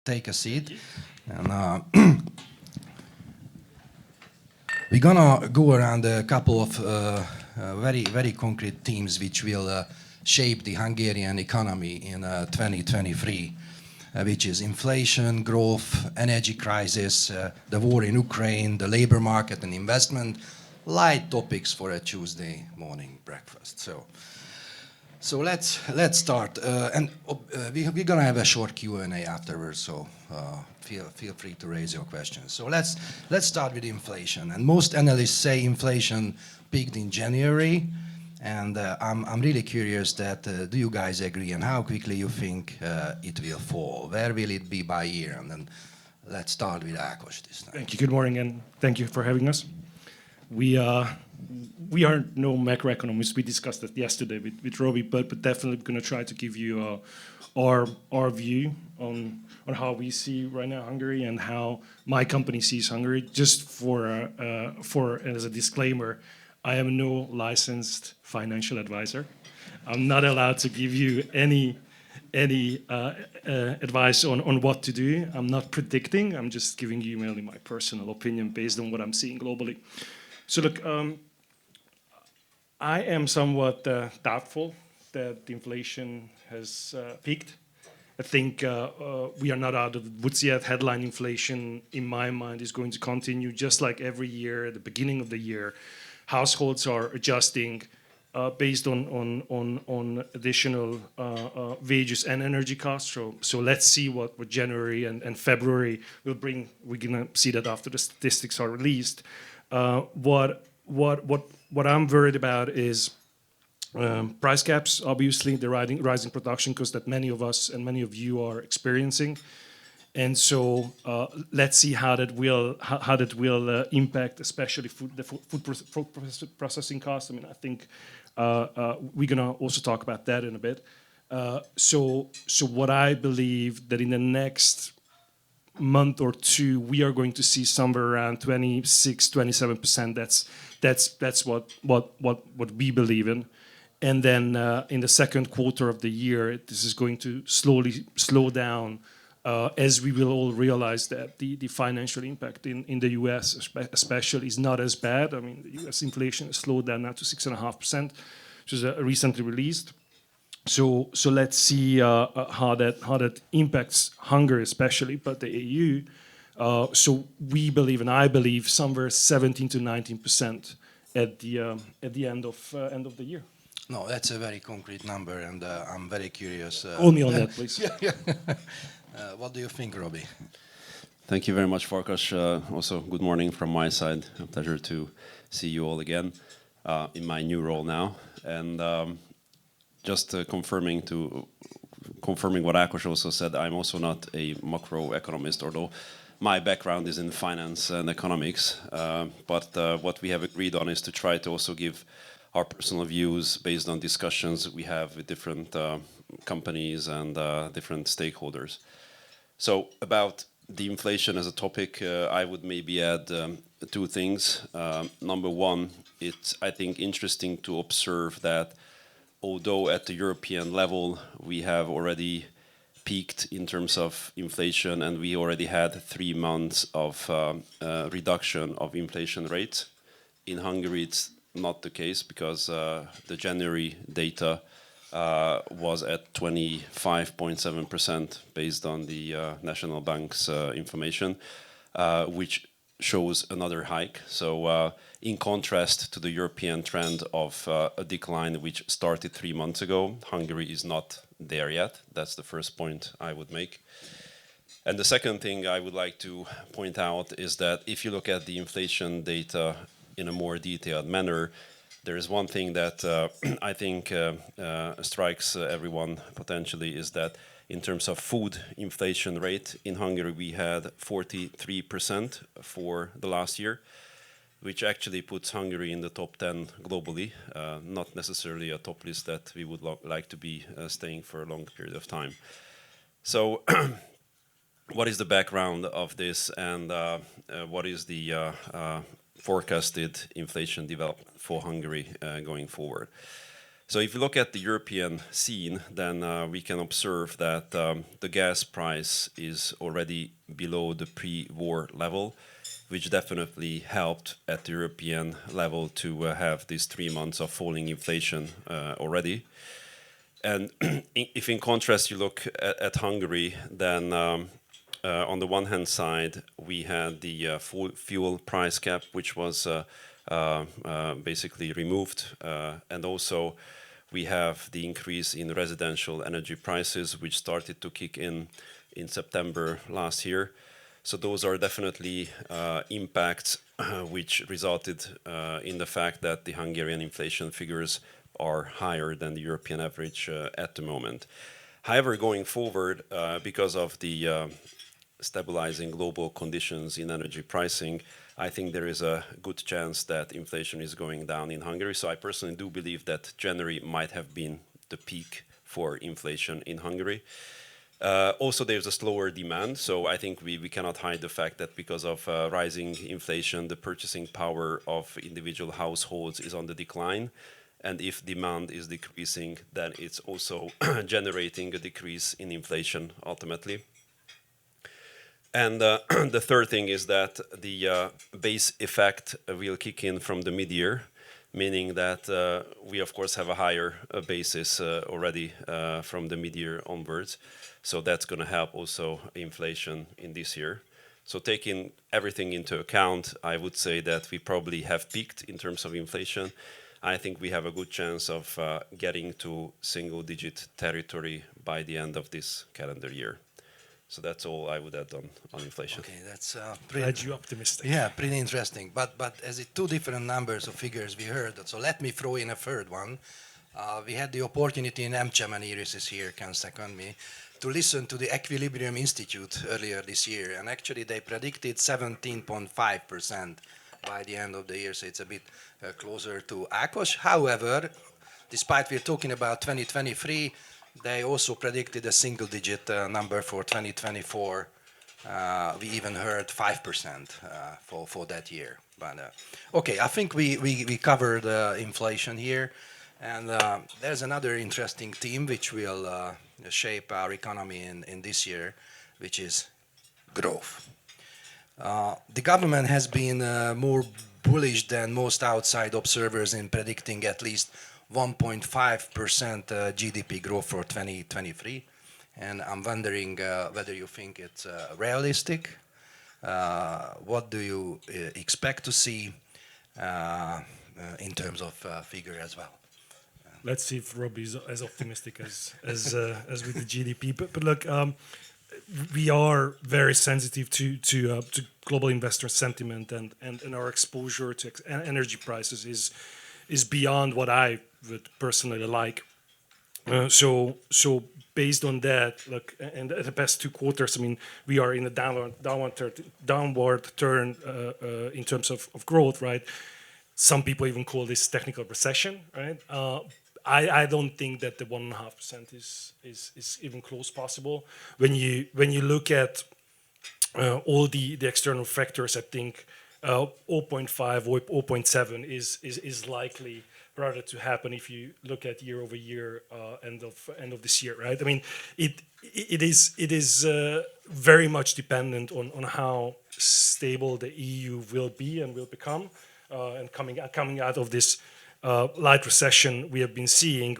take a seat. And we're gonna go around a couple of very concrete themes which will shape the Hungarian economy in 2023, which is inflation, growth, energy crisis, the war in Ukraine, the labor market and investment. Light topics for a Tuesday morning breakfast. So let's start, and we're gonna have a short Q&A afterwards. So feel free to raise your questions. So let's start with inflation. And most analysts say inflation peaked in January, and I'm really curious that do you guys agree, and how quickly you think it will fall? Where will it be by year? And then let's start with Ákos this time. Thank you. Good morning, and thank you for having us. We are no macroeconomists. We discussed that yesterday with Robbie, but definitely going to try to give you our view on how we see right now Hungary and how my company sees Hungary. Just for as a disclaimer, I am no licensed financial advisor. I'm not allowed to give you any advice on what to do. I'm not predicting. I'm just giving you mainly my personal opinion based on what I'm seeing globally. So look, I am somewhat doubtful that the inflation has peaked. I think we are not out of the woods yet. Headline inflation, in my mind, is going to continue just like every year at the beginning of the year. Households are adjusting based on additional wages and energy costs. So let's see what January and February will bring. We're gonna see that after the statistics are released. What I'm worried about is price caps. Obviously, the rising production costs that many of us and many of you are experiencing, and so let's see how that will impact, especially food processing costs. I mean, I think we're gonna also talk about that in a bit. So what I believe that in the next month or two, we are going to see somewhere around 26-27%. That's what we believe in. And then in the second quarter of the year, this is going to slowly slow down as we will all realize that the financial impact in the US especially is not as bad. I mean, the US inflation has slowed down now to 6.5%, which is recently released. So let's see how that impacts Hungary especially, but the EU. So we believe, and I believe, somewhere 17 to 19% at the end of the year. No, that's a very concrete number, and I'm very curious. Only on that, please. What do you think, Robbie? Thank you very much, Farkas. Also, good morning from my side. A pleasure to see you all again in my new role now. And just confirming what Ákos also said, I'm also not a macroeconomist, although my background is in finance and economics. But what we have agreed on is to try to also give our personal views based on discussions we have with different companies and different stakeholders. So about the inflation as a topic, I would maybe add two things. Number one, it's, I think, interesting to observe that although at the European level we have already peaked in terms of inflation and we already had 3 months of reduction of inflation rates, in Hungary it's not the case because the January data was at 25.7% based on the National Bank's information, which shows another hike. So in contrast to the European trend of a decline which started 3 months ago, Hungary is not there yet. That's the first point I would make. And the second thing I would like to point out is that if you look at the inflation data in a more detailed manner, there is one thing that I think strikes everyone potentially is that in terms of food inflation rate in Hungary, we had 43% for the last year, which actually puts Hungary in the top 10 globally, not necessarily a top list that we would like to be staying for a long period of time. So what is the background of this and what is the forecasted inflation development for Hungary going forward? So if you look at the European scene, then we can observe that the gas price is already below the pre-war level, which definitely helped at the European level to have these 3 months of falling inflation already. And if in contrast you look at Hungary, then on the one hand side, we had the fuel price cap, which was basically removed. And also we have the increase in residential energy prices, which started to kick in September last year. So those are definitely impacts which resulted in the fact that the Hungarian inflation figures are higher than the European average at the moment. However, going forward, because of the stabilizing global conditions in energy pricing, I think there is a good chance that inflation is going down in Hungary. So I personally do believe that January might have been the peak for inflation in Hungary. Also, there's a slower demand, so I think we cannot hide the fact that because of rising inflation, the purchasing power of individual households is on the decline. And if demand is decreasing, then it's also generating a decrease in inflation ultimately. And the third thing is that the base effect will kick in from the mid-year, meaning that we of course have a higher basis already from the mid-year onwards. So that's going to help also inflation in this year. So taking everything into account, I would say that we probably have peaked in terms of inflation. I think we have a good chance of getting to single-digit territory by the end of this calendar year. So that's all I would add on inflation. Okay, that's Glad you optimistic. Yeah, pretty interesting. But as it two different numbers of figures we heard, so let me throw in a third one. We had the opportunity, and Emcsemen Iris is here, can second me, to listen to the Equilibrium Institute earlier this year, and actually they predicted 17.5% by the end of the year, so it's a bit closer to Ákos. However, despite we're talking about 2023, they also predicted a single-digit number for 2024. We even heard 5% for that year. But okay, I think we covered inflation here, and there's another interesting theme which will shape our economy in this year, which is growth. The government has been more bullish than most outside observers in predicting at least 1.5% GDP growth for 2023, and I'm wondering whether you think it's realistic. What do you expect to see in terms of figure as well? Let's see if Rob is as optimistic as with the GDP. But look, we are very sensitive to global investor sentiment, and our exposure to energy prices is beyond what I would personally like. So based on that, look, and the past 2 quarters, I mean, we are in a downward turn in terms of growth, right? Some people even call this technical recession, right? I don't think that the 1.5% is even close possible. When you look at all the external factors, I think 0.5 or 0.7 is likely rather to happen if you look at year over year end of this year, right? I mean, it is very much dependent on how stable the EU will be and will become, and coming out of this light recession we have been seeing.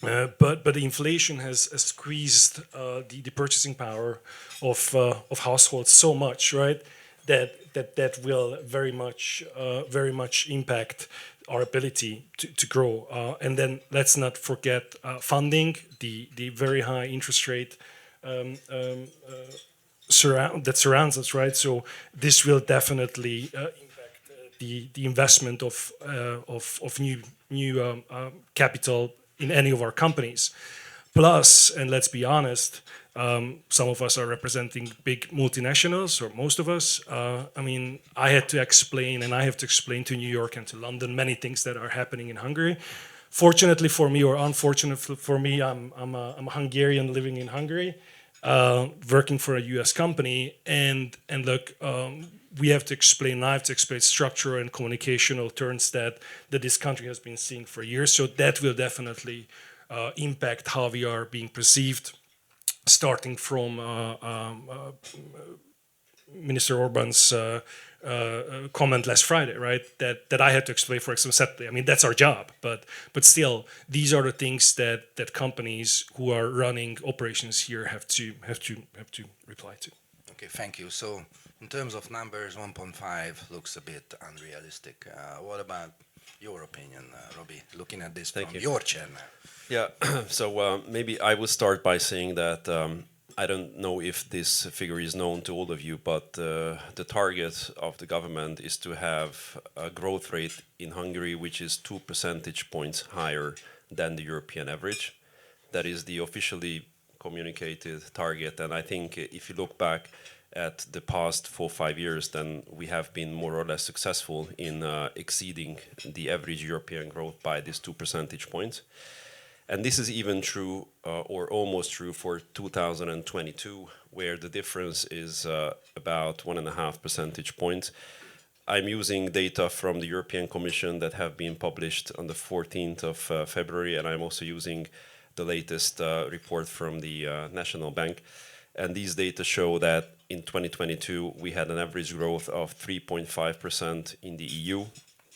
But the inflation has squeezed the purchasing power of households so much, right? That will very much impact our ability to grow. And then let's not forget funding, the very high interest rate that surrounds us, right? So this will definitely impact the investment of new capital in any of our companies. Plus, and let's be honest, some of us are representing big multinationals, or most of us. I mean, I had to explain, and I have to explain to New York and to London many things that are happening in Hungary. Fortunately for me, or unfortunately for me, I'm a Hungarian living in Hungary, working for a U.S. company, and look, we have to explain, I have to explain structural and communicational terms that this country has been seeing for years. So that will definitely impact how we are being perceived, starting from Minister Orbán's comment last Friday, right? That I had to explain, for example, separately. I mean, that's our job, but still, these are the things that companies who are running operations here have to reply to. Okay, thank you. So, in terms of numbers, 1.5 looks a bit unrealistic. What about your opinion, Robbie? Looking at this from your chair now. Yeah. So maybe I will start by saying that. I don't know if this figure is known to all of you, but the target of the government is to have a growth rate in Hungary which is 2 percentage points higher than the European average. That is the officially communicated target. And I think if you look back at the past 4 or 5 years, then we have been more or less successful in exceeding the average European growth by these 2 percentage points. And this is even true, or almost true, for 2022, where the difference is about 1.5 percentage points. I'm using data from the European Commission that have been published on the 14th of February, and I'm also using the latest report from the National Bank. And these data show that in 2022, we had an average growth of 3.5% in the EU,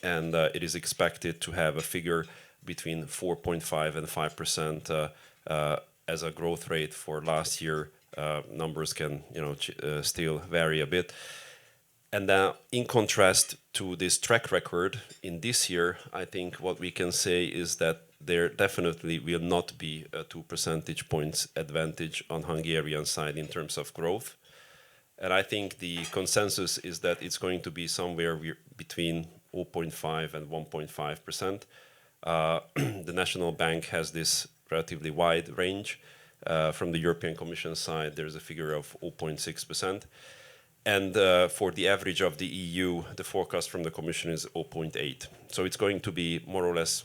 and it is expected to have a figure between 4.5 and 5% as a growth rate for last year. Numbers can, still vary a bit. And in contrast to this track record in this year, I think what we can say is that there definitely will not be a 2 percentage points advantage on Hungarian side in terms of growth. And I think the consensus is that it's going to be somewhere between 0.5 and 1.5%. The National Bank has this relatively wide range. From the European Commission side, there's a figure of 0.6%. And for the average of the EU, the forecast from the Commission is 0.8. So it's going to be more or less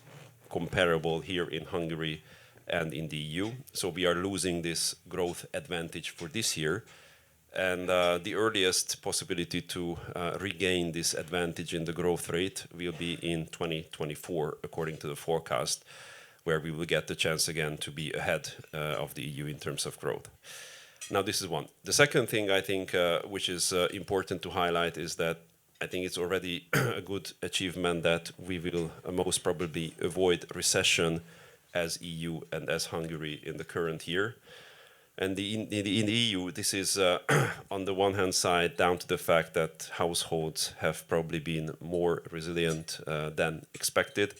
comparable here in Hungary and in the EU. So we are losing this growth advantage for this year. And the earliest possibility to regain this advantage in the growth rate will be in 2024, according to the forecast, where we will get the chance again to be ahead of the EU in terms of growth. Now, this is one. The second thing I think which is important to highlight is that I think it's already a good achievement that we will most probably avoid recession as EU and as Hungary in the current year. And in the EU, this is on the one hand side down to the fact that households have probably been more resilient than expected.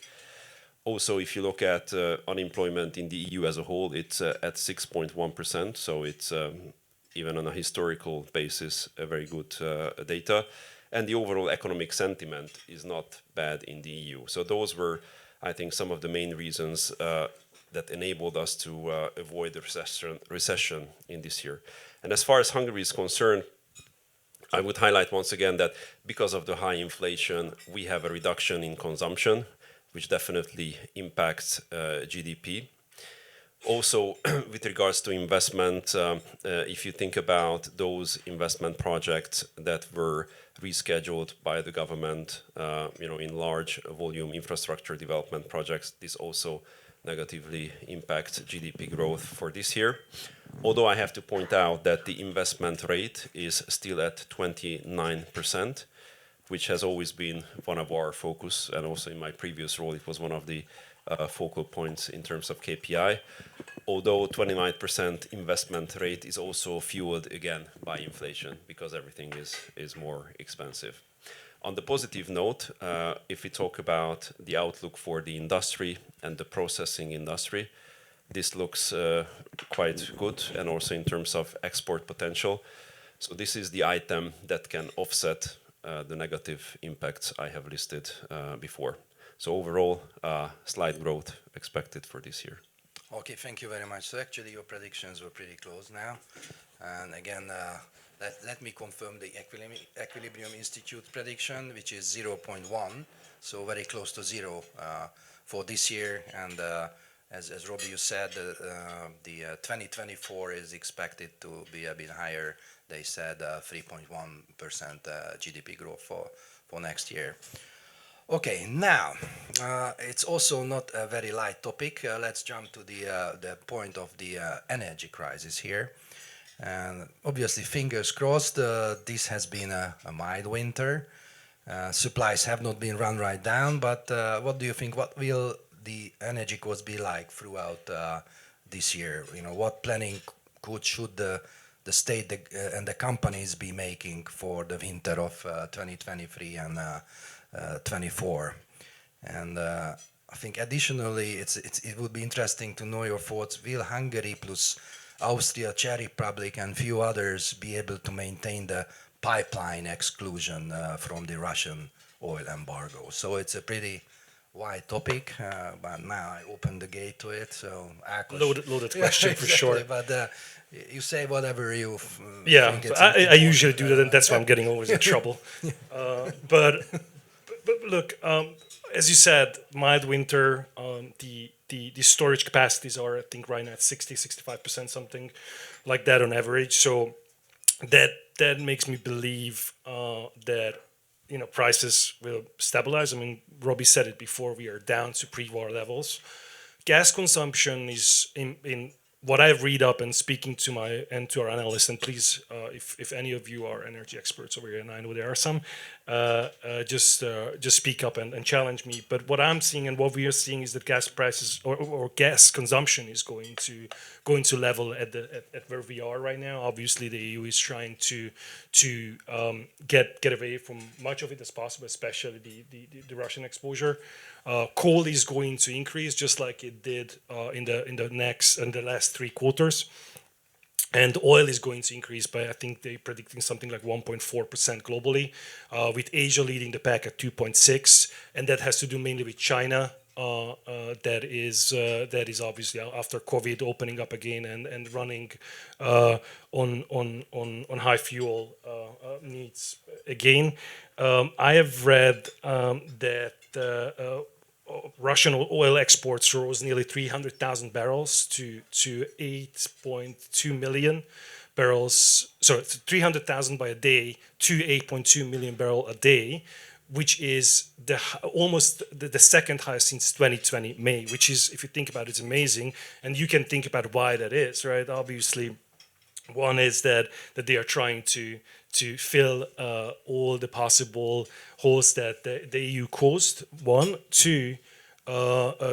Also, if you look at unemployment in the EU as a whole, it's at 6.1%. So it's even on a historical basis, a very good data. And the overall economic sentiment is not bad in the EU. So those were, I think, some of the main reasons that enabled us to avoid the recession in this year. And as far as Hungary is concerned, I would highlight once again that because of the high inflation, we have a reduction in consumption, which definitely impacts GDP. Also, with regards to investment, if you think about those investment projects that were rescheduled by the government, in large volume infrastructure development projects, this also negatively impacts GDP growth for this year. Although I have to point out that the investment rate is still at 29%, which has always been one of our focus, and also in my previous role, it was one of the focal points in terms of KPI. Although 29% investment rate is also fueled again by inflation because everything is more expensive. On the positive note, if we talk about the outlook for the industry and the processing industry, this looks quite good, and also in terms of export potential. So this is the item that can offset the negative impacts I have listed before. So overall, slight growth expected for this year. Okay, thank you very much. So actually your predictions were pretty close now. And again, let me confirm the Equilibrium Institute prediction, which is 0.1, so very close to zero for this year, and as Robbie, you said, the 2024 is expected to be a bit higher. They said 3.1% GDP growth for next year. Okay, now it's also not a very light topic. Let's jump to the point of the energy crisis here. And obviously, fingers crossed, this has been a mild winter. Supplies have not been run right down, but what do you think? What will the energy costs be like throughout this year? You know, what planning should the state and the companies be making for the winter of 2023 and 24? And I think additionally, it would be interesting to know your thoughts. Will Hungary plus Austria, Czech Republic, and few others be able to maintain the pipeline exclusion from the Russian oil embargo? So it's a pretty wide topic, but now I open the gate to it. So Ákos, loaded question for sure. But you say whatever you yeah, think I usually do that, and that's why I'm getting always in trouble. But look, as you said, mild winter. The storage capacities are, I think, right now at 65%, something like that on average. So that makes me believe that prices will stabilize. I mean, Robbie said it before, we are down to pre-war levels. Gas consumption is in what I read up and speaking to our analysts, and please, if any of you are energy experts over here, and I know there are some, just speak up and challenge me. But what I'm seeing and what we are seeing is that gas prices or gas consumption is going to level at where we are right now. Obviously, the EU is trying to get away from much of it as possible, especially the Russian exposure. Coal is going to increase just like it did in the last 3 quarters, and oil is going to increase by, I think they're predicting something like 1.4% globally, with Asia leading the pack at 2.6%, and that has to do mainly with China. That is obviously after COVID opening up again and running on high fuel needs again. I have read that Russian oil exports rose nearly 300,000 barrels to 8.2 million barrels. So 300,000 by a day to 8.2 million barrel a day, which is almost the second highest since 2020 May, which is, if you think about it, it's amazing. And you can think about why that is, right? Obviously, one is that they are trying to fill all the possible holes that the EU caused. 1, 2,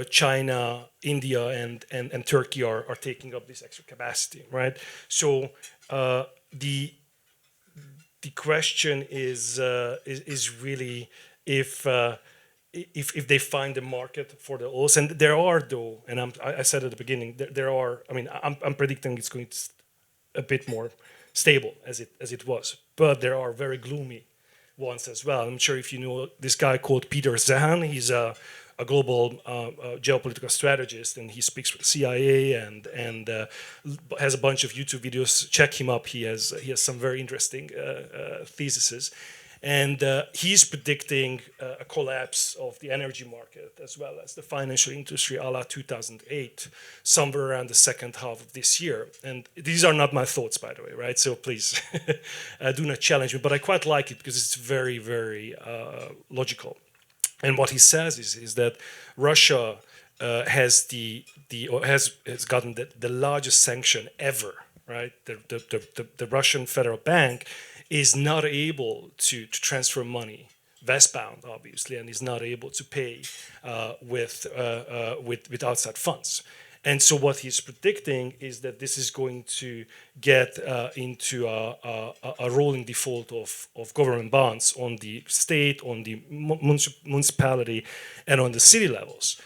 China, India, and Turkey are taking up this extra capacity, right? So the question is really if they find a market for the oils, and there are though, and I said at the beginning there are. I mean, I'm predicting it's going to a bit more stable as it was, but there are very gloomy ones as well. I'm sure if you know this guy called Peter Zahan, he's a global geopolitical strategist, and he speaks for the CIA and has a bunch of YouTube videos. Check him up. He has some very interesting theses, and he's predicting a collapse of the energy market as well as the financial industry a la 2008, somewhere around the second half of this year. And these are not my thoughts, by the way, right? So please do not challenge me. But I quite like it because it's very, very logical. And what he says is that Russia has gotten the largest sanction ever, right? The Russian Federal Bank is not able to transfer money westbound, obviously, and is not able to pay with outside funds. And so what he's predicting is that this is going to get into a rolling default of government bonds on the state, on the municipality, and on the city levels,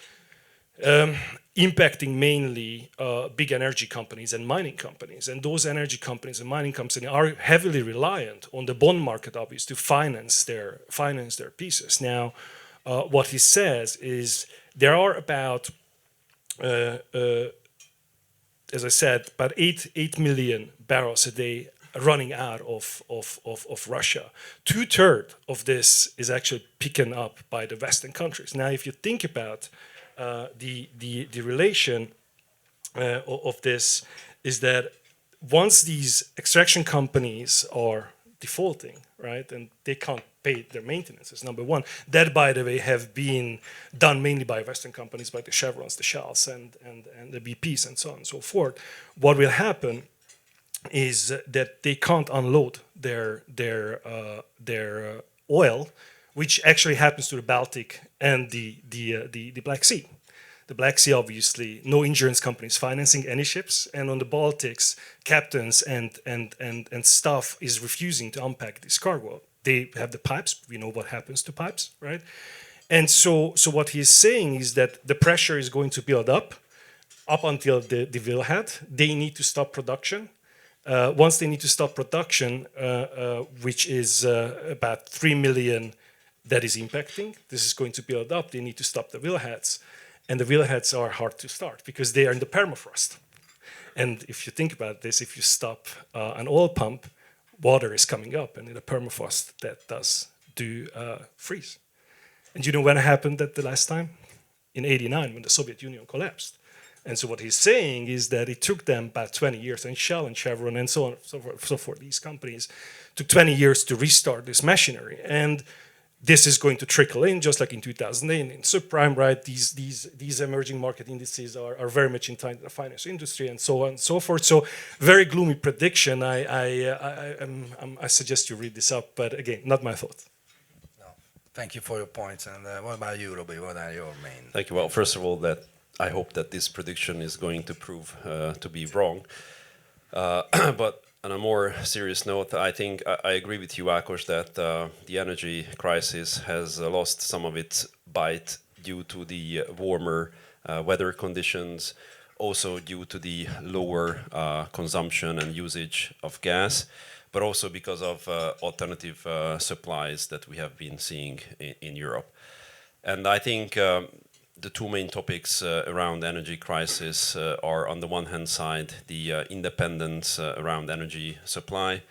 impacting mainly big energy companies and mining companies. And those energy companies and mining companies are heavily reliant on the bond market, obviously, to finance their pieces. Now, what he says is there are about as I said, about 8 million barrels a day running out of Russia. 2/3 of this is actually picking up by the Western countries. Now, if you think about the relation of this is that once these extraction companies are defaulting, right, and they can't pay their maintenance, is number one. That, by the way, have been done mainly by Western companies, like the Chevrons, the Shells, and the BPs, and so on and so forth. What will happen is that they can't unload their oil, which actually happens to the Baltic and the Black Sea. The Black Sea, obviously, no insurance companies financing any ships, and on the Baltics, captains and staff is refusing to unpack this cargo. They have the pipes. We know what happens to pipes, right? And so what he's saying is that the pressure is going to build up until the wellhead. They need to stop production. Once they need to stop production, which is about 3 million that is impacting, this is going to build up. They need to stop the wellheads. And the wellheads are hard to start because they are in the permafrost. And if you think about this, if you stop an oil pump, water is coming up, and in the permafrost that does freeze. And you know when it happened that the last time? In '89, when the Soviet Union collapsed. And so what he's saying is that it took them about 20 years, and Shell and Chevron and so on and so forth, these companies, took 20 years to restart this machinery. And this is going to trickle in, just like in 2008 in subprime, right? These emerging market indices are very much in time in the finance industry, and so on and so forth. So, very gloomy prediction. I suggest you read this up, but again, not my thought. No. Thank you for your points. And what about you, Robbie? What are your main? Thank you. Well, first of all, that I hope that this prediction is going to prove to be wrong. But on a more serious note, I think I agree with you, Ákos, that the energy crisis has lost some of its bite due to the warmer weather conditions, also due to the lower consumption and usage of gas, but also because of alternative supplies that we have been seeing in Europe. And I think the two main topics around the energy crisis are, on the one hand side, the independence around energy supply,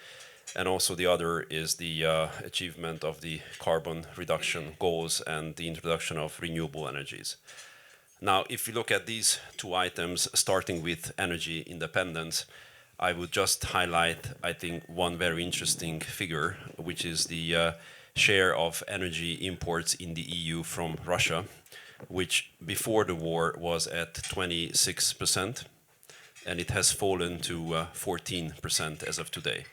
and also the other is the achievement of the carbon reduction goals and the introduction of renewable energies. Now, if you look at these two items, starting with energy independence, I would just highlight, I think, one very interesting figure, which is the share of energy imports in the EU from Russia, which before the war was at 26%, and it has fallen to 14% as of today.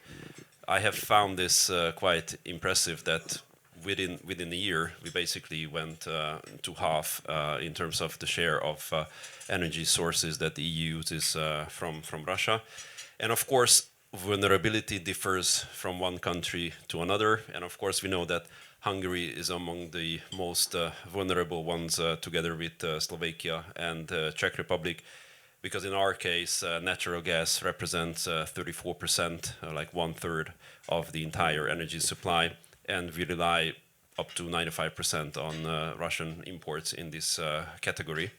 I have found this quite impressive that within a year we basically went to half in terms of the share of energy sources that the EU uses from Russia. And of course, vulnerability differs from one country to another, and of course we know that Hungary is among the most vulnerable ones, together with Slovakia and Czech Republic, because in our case, natural gas represents 34%, like 1/3 of the entire energy supply, and we rely up to 95% on Russian imports in this category.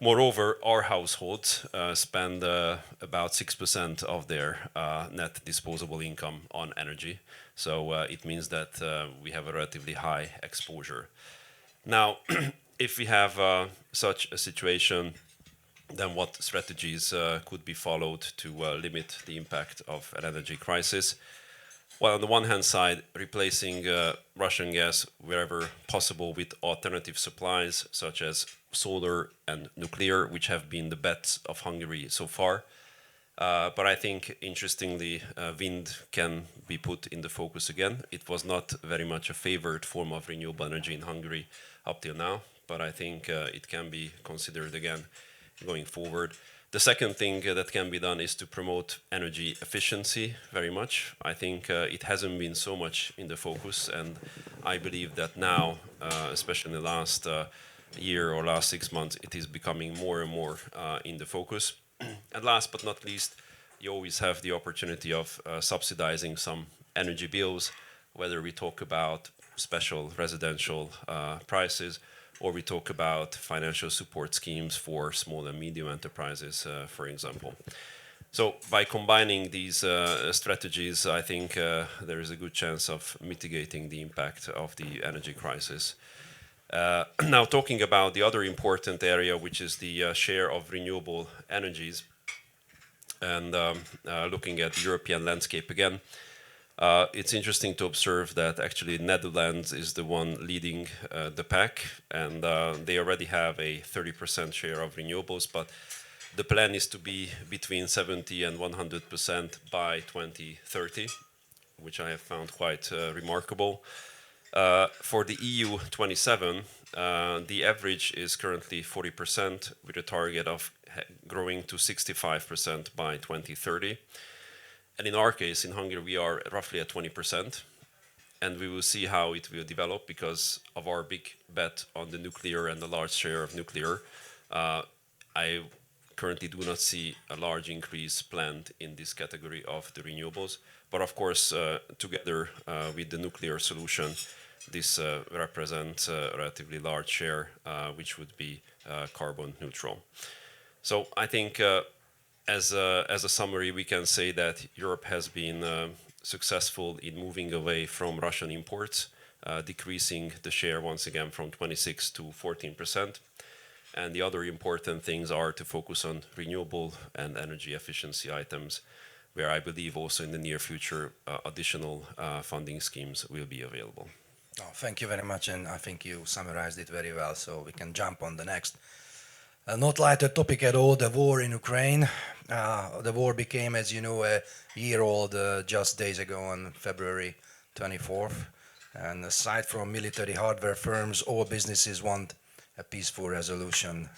Moreover, our households spend about 6% of their net disposable income on energy. So it means that we have a relatively high exposure. Now, if we have such a situation, then what strategies could be followed to limit the impact of an energy crisis? Well, on the one hand side, replacing Russian gas wherever possible with alternative supplies, such as solar and nuclear, which have been the bets of Hungary so far. But I think, interestingly, wind can be put in the focus again. It was not very much a favored form of renewable energy in Hungary up till now, but I think it can be considered again going forward. The second thing that can be done is to promote energy efficiency very much. I think it hasn't been so much in the focus, and I believe that now, especially in the last year or last 6 months, it is becoming more and more in the focus. And last but not least, you always have the opportunity of subsidizing some energy bills, whether we talk about special residential prices or we talk about financial support schemes for small and medium enterprises, for example. So by combining these strategies, I think there is a good chance of mitigating the impact of the energy crisis. Now, talking about the other important area, which is the share of renewable energies, and looking at the European landscape again, it's interesting to observe that actually Netherlands is the one leading the pack, and they already have a 30% share of renewables, but the plan is to be between 70 and 100% by 2030, which I have found quite remarkable. For the EU 27, the average is currently 40%, with a target of growing to 65% by 2030. And in our case, in Hungary, we are roughly at 20%. And we will see how it will develop because of our big bet on the nuclear and the large share of nuclear. I currently do not see a large increase planned in this category of the renewables. But of course, together with the nuclear solution, this represents a relatively large share, which would be carbon neutral. So I think as a summary, we can say that Europe has been successful in moving away from Russian imports, decreasing the share once again from 26 to 14%. And the other important things are to focus on renewable and energy efficiency items, where I believe also in the near future additional funding schemes will be available. Oh, thank you very much, and I think you summarized it very well, so we can jump on the next. Not lighter topic at all, the war in Ukraine. The war became, as you know, a year old just days ago on February 24th. And aside from military hardware firms, all businesses want a peaceful resolution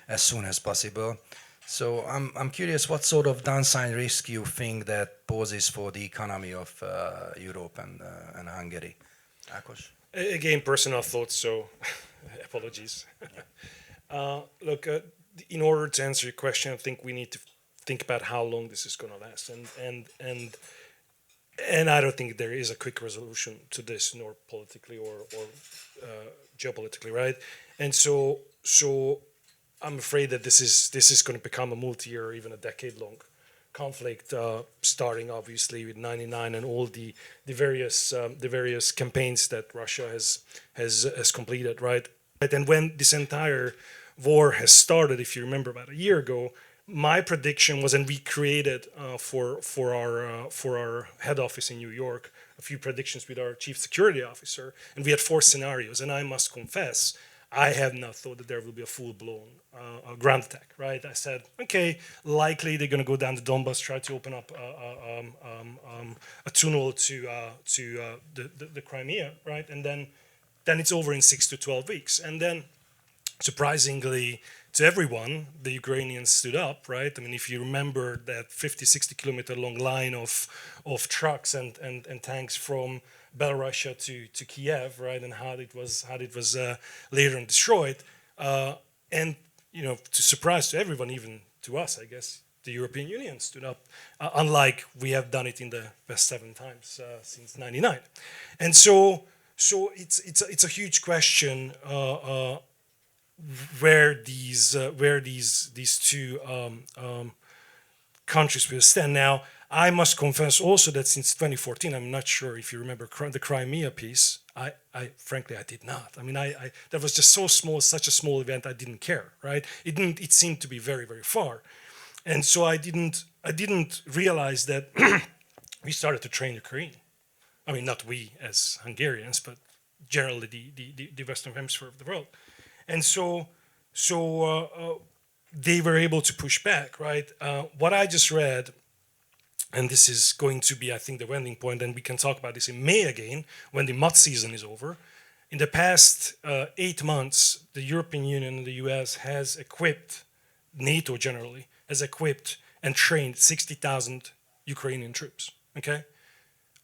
as soon as possible. So I'm curious what sort of downside risk you think that poses for the economy of Europe and Hungary. Ákos? Again, personal thoughts, so apologies. Look, in order to answer your question, I think we need to think about how long this is going to last, and I don't think there is a quick resolution to this, nor politically or geopolitically, right? And so I'm afraid that this is going to become a multi-year, even a decade-long conflict, starting obviously with '99 and all the various campaigns that Russia has completed, right? And when this entire war has started, if you remember about a year ago, my prediction was, and we created for our head office in New York a few predictions with our chief security officer, and we had 4 scenarios. And I must confess, I have not thought that there will be a full-blown ground attack, right? I said, okay, likely they're going to go down the Donbas, try to open up a tunnel to the Crimea, right? And then it's over in 6 to 12 weeks. And then, surprisingly to everyone, the Ukrainians stood up, right? I mean, if you remember that 50, 60 kilometer long line of trucks and tanks from Belarus to Kiev, right? And how it was later on destroyed. And, you know, to surprise to everyone, even to us, I guess, the European Union stood up, unlike we have done it in the West 7 times since '99. And so it's a huge question where these two countries will stand. Now, I must confess also that since 2014, I'm not sure if you remember the Crimea piece. I frankly, I did not. I mean, that was just so small, such a small event. I didn't care, right? It seemed to be very, very far, and so I didn't realize that we started to train Ukraine. I mean, not we as Hungarians, but generally the Western Hemisphere of the world. And so they were able to push back, right? What I just read, and this is going to be, I think, the landing point, and we can talk about this in May again, when the mud season is over. In the past 8 months, the European Union and the US has equipped, NATO generally, has equipped and trained 60,000 Ukrainian troops, okay?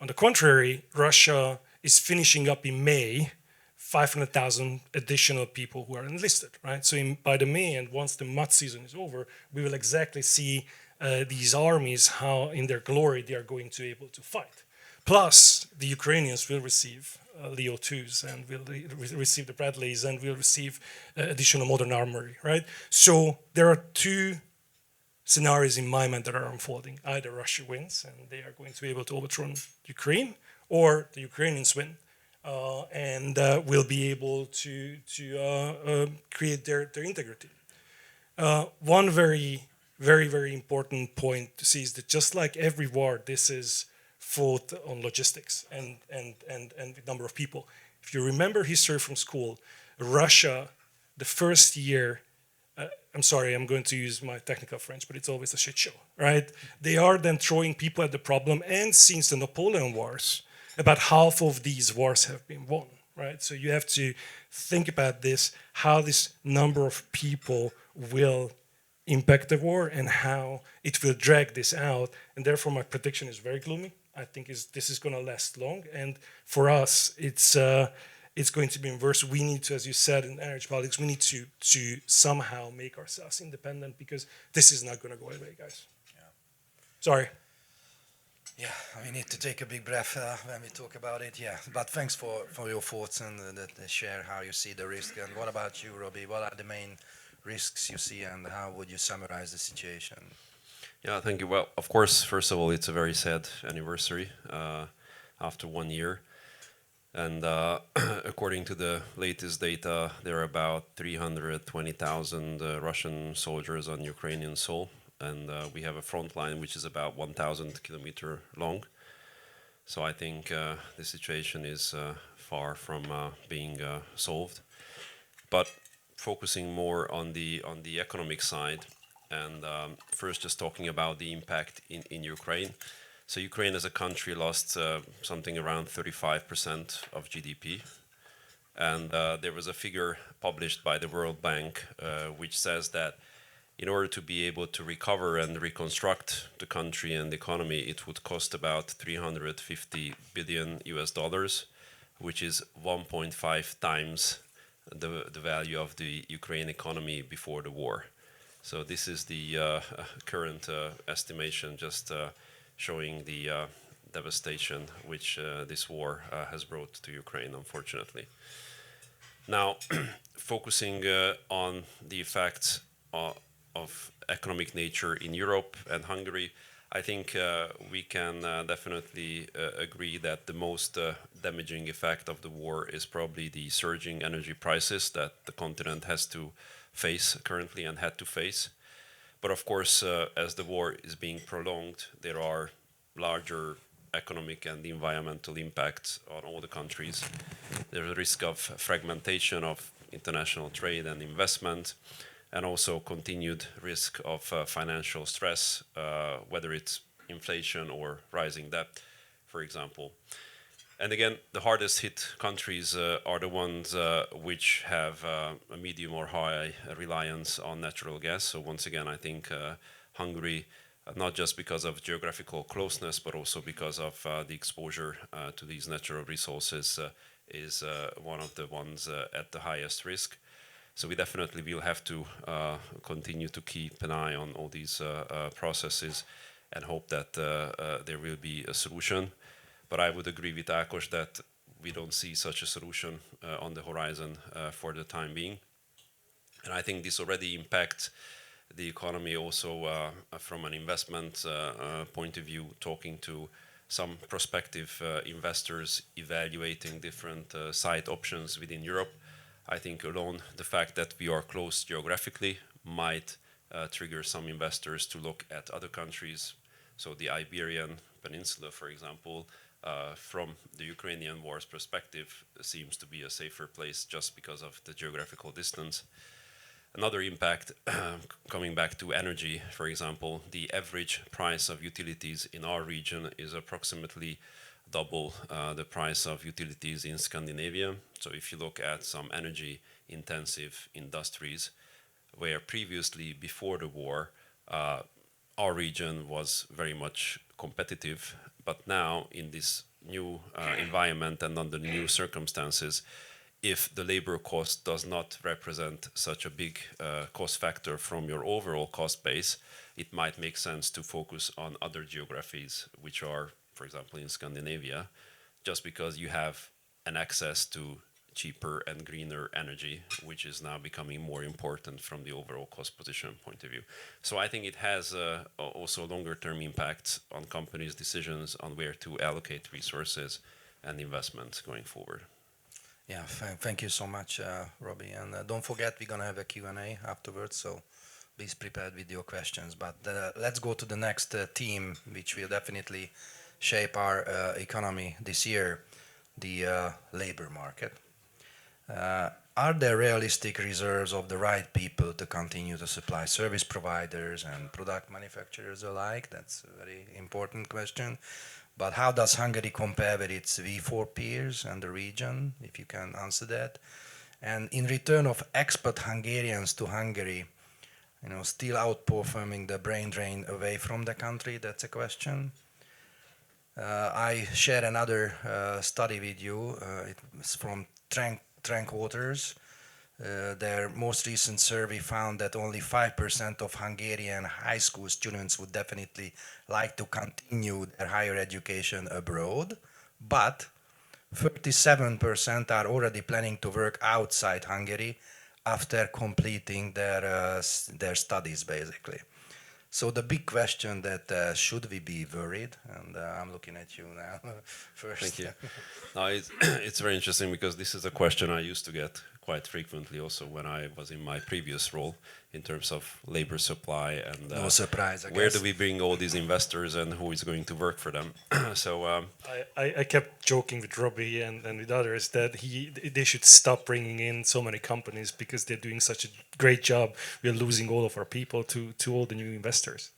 On the contrary, Russia is finishing up in May 500,000 additional people who are enlisted, right? So by the May, and once the mud season is over, we will exactly see these armies, how in their glory they are going to be able to fight. Plus, the Ukrainians will receive Leo 2s and will receive the Bradleys and will receive additional modern armory, right? So there are 2 scenarios in my mind that are unfolding. Either Russia wins and they are going to be able to overthrow Ukraine, or the Ukrainians win and will be able to create their integrity. One very important point to see is that just like every war, this is fought on logistics and the number of people. If you remember history from school, Russia, the first year, I'm sorry, I'm going to use my technical French, but it's always a shit show, right? They are then throwing people at the problem, and since the Napoleon Wars, about half of these wars have been won, right? So you have to think about this, how this number of people will impact the war and how it will drag this out. And therefore my prediction is very gloomy. I think this is going to last long. And for us, it's going to be worse. We need to, as you said, in energy politics, we need to somehow make ourselves independent, because this is not going to go away, guys. Yeah. Sorry. Yeah, we need to take a big breath when we talk about it. Yeah, but thanks for your thoughts and share how you see the risk. And what about you, Robbie? What are the main risks you see, and how would you summarize the situation? Yeah, thank you. Well, of course, first of all, it's a very sad anniversary after 1 year. And according to the latest data, there are about 320,000 Russian soldiers on Ukrainian soil. And we have a front line which is about 1,000 kilometers long. So I think the situation is far from being solved. But focusing more on the economic side, and first just talking about the impact in Ukraine. So Ukraine as a country lost something around 35% of GDP. And there was a figure published by the World Bank which says that in order to be able to recover and reconstruct the country and the economy, it would cost about $350 billion, which is 1.5 times the value of the Ukraine economy before the war. So this is the current estimation, just showing the devastation which this war has brought to Ukraine, unfortunately. Now, focusing on the effects of economic nature in Europe and Hungary, I think we can definitely agree that the most damaging effect of the war is probably the surging energy prices that the continent has to face currently and had to face. But of course, as the war is being prolonged, there are larger economic and environmental impacts on all the countries. There's a risk of fragmentation of international trade and investment, and also continued risk of financial stress, whether it's inflation or rising debt, for example. And again, the hardest hit countries are the ones which have a medium or high reliance on natural gas. So once again, I think Hungary, not just because of geographical closeness, but also because of the exposure to these natural resources, is one of the ones at the highest risk. So we definitely will have to continue to keep an eye on all these processes and hope that there will be a solution. But I would agree with Ákos that we don't see such a solution on the horizon for the time being. And I think this already impacts the economy also from an investment point of view, talking to some prospective investors evaluating different site options within Europe. I think alone the fact that we are close geographically might trigger some investors to look at other countries. So the Iberian Peninsula, for example, from the Ukrainian war's perspective, seems to be a safer place just because of the geographical distance. Another impact, coming back to energy, for example, the average price of utilities in our region is approximately double the price of utilities in Scandinavia. So if you look at some energy intensive industries, where previously before the war, our region was very much competitive, but now in this new environment and under new circumstances, if the labor cost does not represent such a big cost factor from your overall cost base, it might make sense to focus on other geographies, which are, for example, in Scandinavia, just because you have an access to cheaper and greener energy, which is now becoming more important from the overall cost position point of view. So I think it has also longer term impacts on companies' decisions on where to allocate resources and investments going forward. Yeah, thank you so much, Robbie. And don't forget, we're gonna have a Q&A afterwards, so please prepared with your questions. But let's go to the next theme, which will definitely shape our economy this year, the labor market. Are there realistic reserves of the right people to continue to supply service providers and product manufacturers alike? That's a very important question. But how does Hungary compare with its V4 peers and the region, if you can answer that? And in return of expat Hungarians to Hungary, still outperforming the brain drain away from the country, that's a question. I share another study with you. It's from Trank Waters. Their most recent survey found that only 5% of Hungarian high school students would definitely like to continue their higher education abroad, but 37% are already planning to work outside Hungary after completing their studies, basically. So the big question that should we be worried? And I'm looking at you now first. Thank you. No, it's very interesting because this is a question I used to get quite frequently also when I was in my previous role in terms of labor supply and no surprise, I guess. Where do we bring all these investors and who is going to work for them? So I kept joking with Robbie and with others that they should stop bringing in so many companies because they're doing such a great job. We're losing all of our people to all the new investors.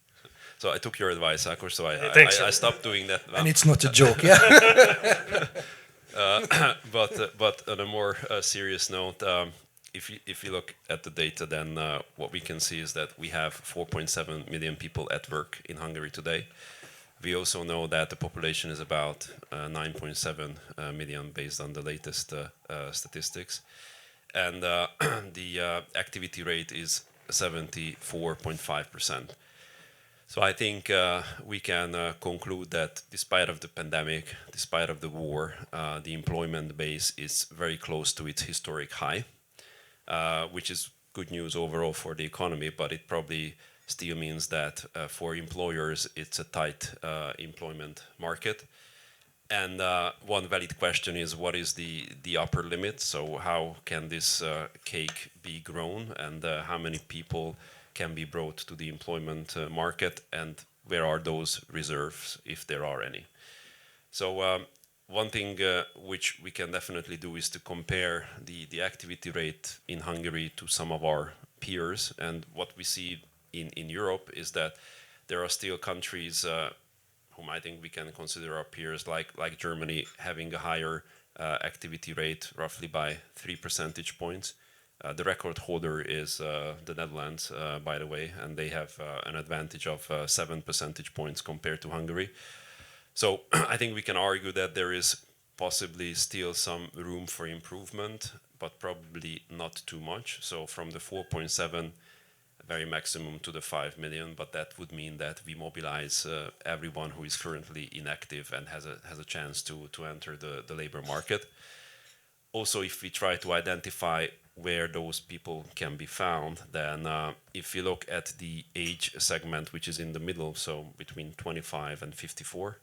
So I took your advice, Ákos, so I stopped doing that. And it's not a joke, yeah? But on a more serious note, if you look at the data, then what we can see is that we have 4.7 million people at work in Hungary today. We also know that the population is about 9.7 million based on the latest statistics. And the activity rate is 74.5%. So I think we can conclude that despite of the pandemic, despite of the war, the employment base is very close to its historic high, which is good news overall for the economy, but it probably still means that for employers it's a tight employment market. And one valid question is, what is the upper limit? So how can this cake be grown, and how many people can be brought to the employment market, and where are those reserves, if there are any? So one thing which we can definitely do is to compare the activity rate in Hungary to some of our peers. And what we see in Europe is that there are still countries whom I think we can consider our peers, like Germany, having a higher activity rate, roughly by 3 percentage points. The record holder is the Netherlands, by the way, and they have an advantage of 7 percentage points compared to Hungary. So I think we can argue that there is possibly still some room for improvement, but probably not too much. So from the 4.7 very maximum to the 5 million, but that would mean that we mobilize everyone who is currently inactive and has a chance to enter the labor market. Also, if we try to identify where those people can be found, then if you look at the age segment, which is in the middle, so between 25 and 54,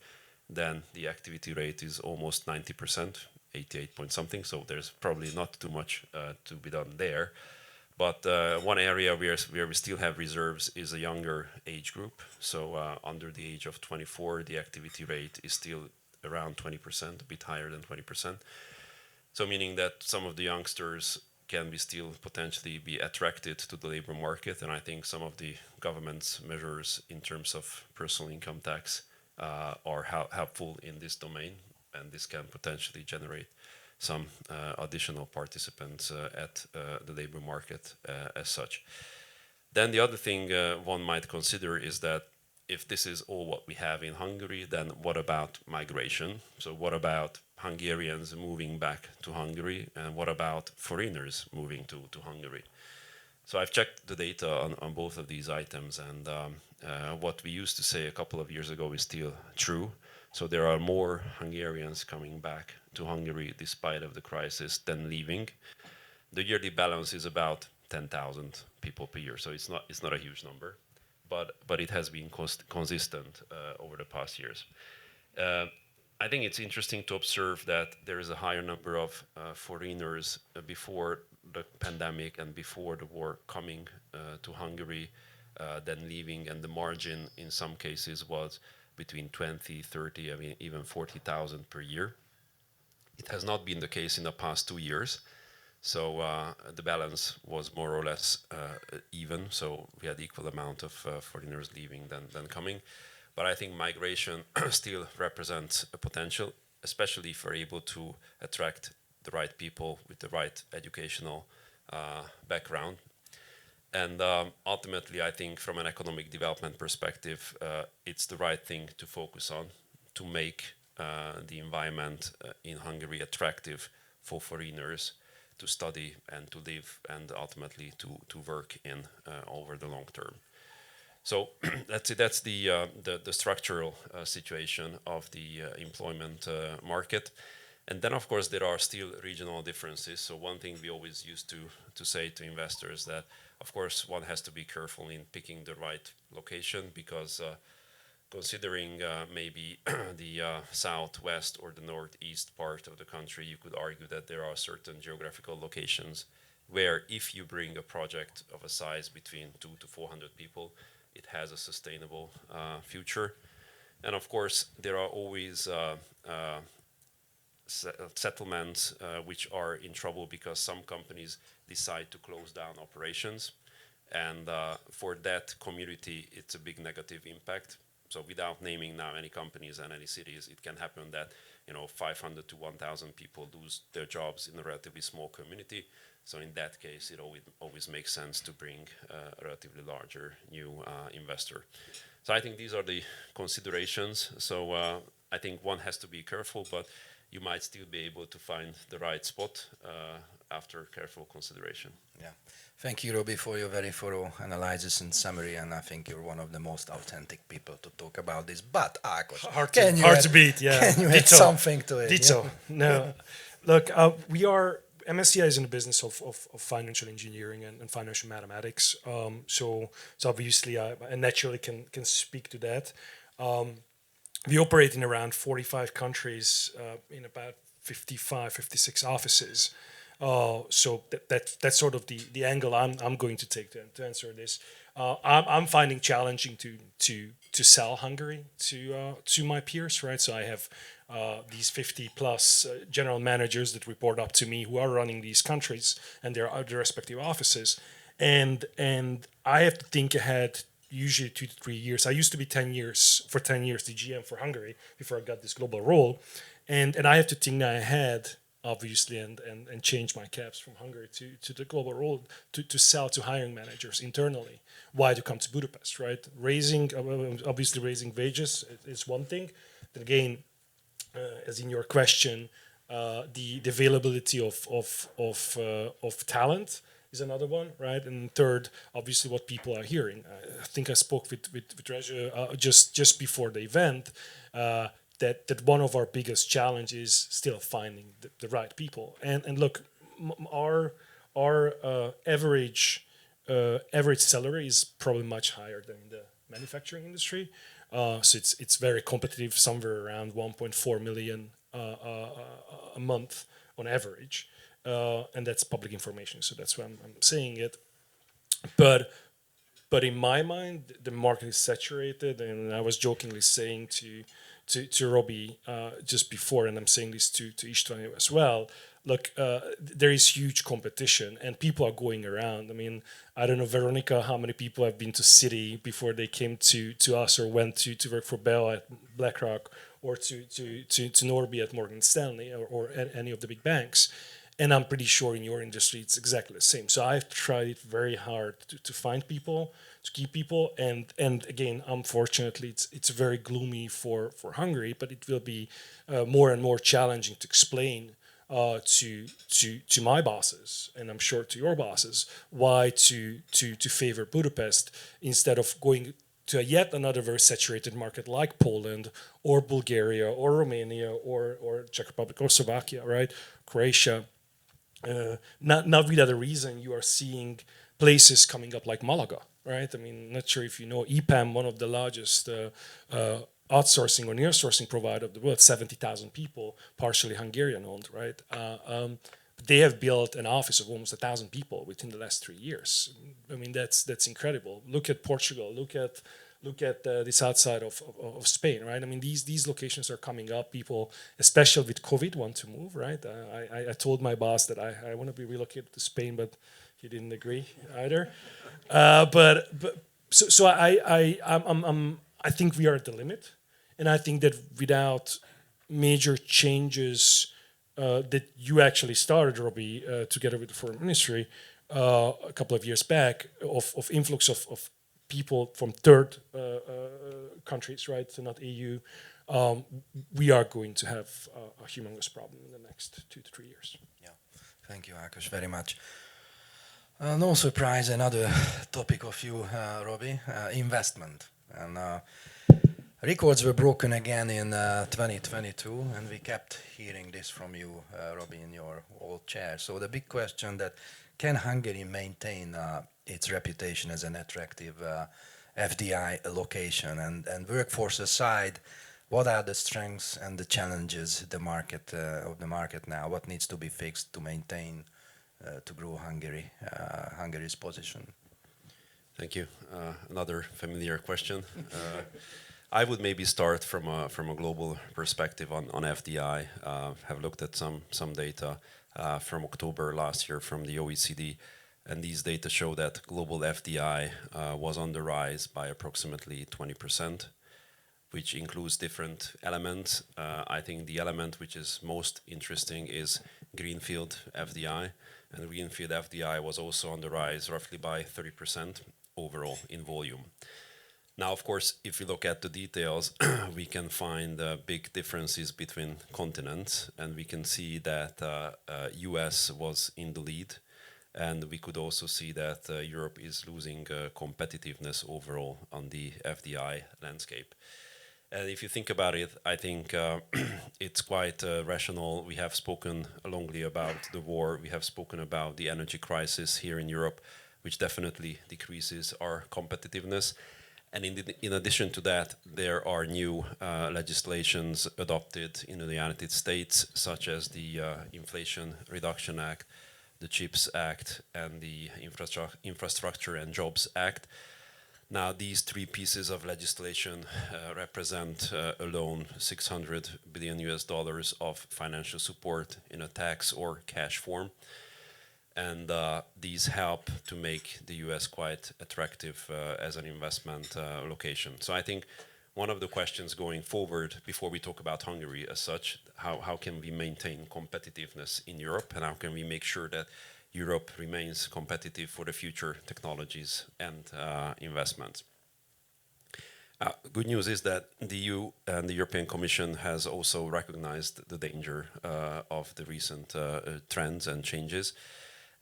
then the activity rate is almost 90%, 88 point something, so there's probably not too much to be done there. But one area where we still have reserves is a younger age group. So under the age of 24, the activity rate is still around 20%, a bit higher than 20%. So meaning that some of the youngsters can be still potentially be attracted to the labor market. And I think some of the government's measures in terms of personal income tax are helpful in this domain. And this can potentially generate some additional participants at the labor market as such. Then the other thing one might consider is that if this is all what we have in Hungary, then what about migration? So what about Hungarians moving back to Hungary, and what about foreigners moving to Hungary? So I've checked the data on both of these items, and what we used to say a couple of years ago is still true. So there are more Hungarians coming back to Hungary despite of the crisis than leaving. The yearly balance is about 10,000 people per year, so it's not a huge number, but it has been consistent over the past years. I think it's interesting to observe that there is a higher number of foreigners before the pandemic and before the war coming to Hungary than leaving, and the margin in some cases was between 20, 30, I mean even 40,000 per year. It has not been the case in the past 2 years. So the balance was more or less even. So we had equal amount of foreigners leaving than coming. But I think migration still represents a potential, especially if we're able to attract the right people with the right educational background. And ultimately, I think from an economic development perspective, it's the right thing to focus on to make the environment in Hungary attractive for foreigners to study and to live and ultimately to work in over the long term. So that's the structural situation of the employment market. And then, of course, there are still regional differences. So one thing we always used to say to investors that, of course, one has to be careful in picking the right location because considering maybe the southwest or the northeast part of the country, you could argue that there are certain geographical locations where if you bring a project of a size between 200 to 400 people, it has a sustainable future. And of course, there are always settlements which are in trouble because some companies decide to close down operations. And for that community, it's a big negative impact. So without naming now any companies and any cities, it can happen that 500 to 1,000 people lose their jobs in a relatively small community. So in that case, it always makes sense to bring a relatively larger new investor. So I think these are the considerations. So I think one has to be careful, but you might still be able to find the right spot after careful consideration. Yeah. Thank you, Robbie, for your very thorough analysis and summary, and I think you're one of the most authentic people to talk about this. But, Ákos, hard to beat, yeah. Can you add something to it? Ditto. Yeah? No. Look, MSCI is in the business of financial engineering and financial mathematics. So obviously, I naturally can speak to that. We operate in around 45 countries in about 55, 56 offices. So that's sort of the angle I'm going to take to answer this. I'm finding challenging to sell Hungary to my peers, right? So I have these 50 plus general managers that report up to me who are running these countries and their respective offices, and I have to think ahead. Usually 2 to 3 years. I used to be 10 years the GM for Hungary before I got this global role, and I have to think ahead, obviously, and change my caps from Hungary to the global role to sell to hiring managers internally. Why to come to Budapest, right? Raising wages is one thing. Then again, as in your question, the availability of talent is another one, right? And third, obviously, what people are hearing. I think I spoke with Rezső just before the event that one of our biggest challenges is still finding the right people. And look, our average salary is probably much higher than in the manufacturing industry. So it's very competitive, somewhere around 1.4 million a month on average. And that's public information, so that's why I'm saying it. But in my mind, the market is saturated, and I was jokingly saying to Robbie just before, and I'm saying this to István as well. Look, there is huge competition, and people are going around. I mean, I don't know, Veronica, how many people have been to Citi before they came to us or went to work for Bell at BlackRock or to Norby at Morgan Stanley or any of the big banks. And I'm pretty sure in your industry, it's exactly the same. So I've tried very hard to find people, to keep people. And again, unfortunately, it's very gloomy for Hungary, but it will be more and more challenging to explain to my bosses, and I'm sure to your bosses, why to favor Budapest instead of going to yet another very saturated market like Poland or Bulgaria or Romania or Czech Republic or Slovakia, right? Croatia. Not without a reason, you are seeing places coming up like Malaga, right? I mean, not sure if you know EPAM, one of the largest outsourcing or near-sourcing provider of the world, 70,000 people, partially Hungarian-owned, right? They have built an office of almost 1,000 people within the last 3 years. I mean, that's incredible. Look at Portugal. Look at this outside of Spain, right? I mean, these locations are coming up. People, especially with COVID, want to move, right? I told my boss that I want to be relocated to Spain, but he didn't agree either. So I think we are at the limit, and I think that without major changes that you actually started, Robbie, together with the Foreign Ministry a couple of years back, of influx of people from third countries, right, so not EU, we are going to have a humongous problem in the next 2 to 3 years. Yeah, thank you, Ákos, very much. No surprise, another topic of you, Robbie, investment. And records were broken again in 2022, and we kept hearing this from you, Robbie, in your old chair. So the big question that, can Hungary maintain its reputation as an attractive FDI location? And workforce aside, what are the strengths and the challenges of the market now? What needs to be fixed to maintain, to grow Hungary's position? Thank you. Another familiar question. I would maybe start from a global perspective on FDI. Have looked at some data from October last year from the OECD, and these data show that global FDI was on the rise by approximately 20%, which includes different elements. I think the element which is most interesting is greenfield FDI, and greenfield FDI was also on the rise roughly by 30% overall in volume. Now, of course, if you look at the details, we can find big differences between continents, and we can see that US was in the lead, and we could also see that Europe is losing competitiveness overall on the FDI landscape. And if you think about it, I think it's quite rational. We have spoken longly about the war. We have spoken about the energy crisis here in Europe, which definitely decreases our competitiveness. And in addition to that, there are new legislations adopted in the United States, such as the Inflation Reduction Act, the CHIPS Act, and the Infrastructure and Jobs Act. Now, these three pieces of legislation represent alone $600 billion of financial support in a tax or cash form. And these help to make the US quite attractive as an investment location. So I think one of the questions going forward, before we talk about Hungary as such, how can we maintain competitiveness in Europe, and how can we make sure that Europe remains competitive for the future technologies and investments? Good news is that the EU and the European Commission has also recognized the danger of the recent trends and changes.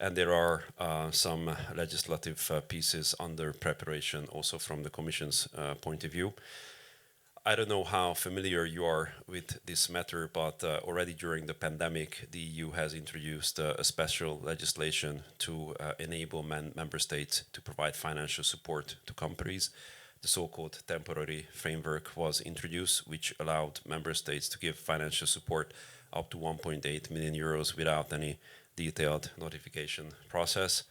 And there are some legislative pieces under preparation also from the Commission's point of view. I don't know how familiar you are with this matter, but already during the pandemic, the EU has introduced a special legislation to enable member states to provide financial support to companies. The so-called temporary framework was introduced, which allowed member states to give financial support up to 1.8 million euros without any detailed notification process.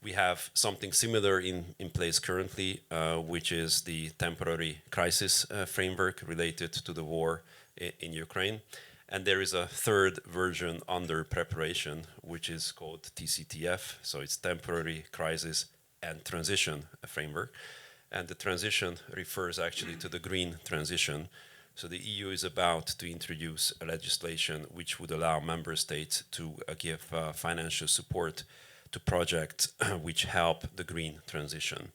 We have something similar in place currently, which is the temporary crisis framework related to the war in Ukraine. And there is a third version under preparation, which is called TCTF. So it's Temporary Crisis and Transition Framework. And the transition refers actually to the green transition. So the EU is about to introduce a legislation which would allow member states to give financial support to projects which help the green transition.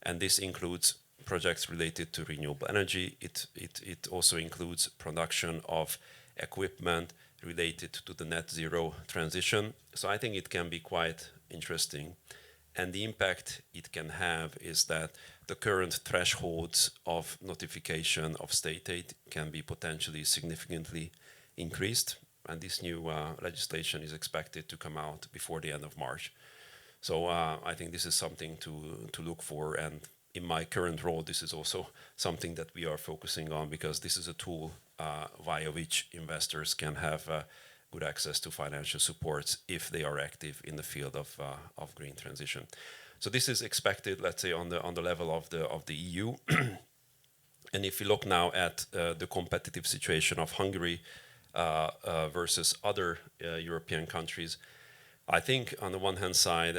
And this includes projects related to renewable energy. It also includes production of equipment related to the net zero transition. So I think it can be quite interesting. And the impact it can have is that the current thresholds of notification of state aid can be potentially significantly increased. And this new legislation is expected to come out before the end of March. So I think this is something to look for. And in my current role, this is also something that we are focusing on, because this is a tool via which investors can have good access to financial supports if they are active in the field of green transition. So this is expected, let's say, on the level of the EU. And if you look now at the competitive situation of Hungary versus other European countries, I think on the one hand side,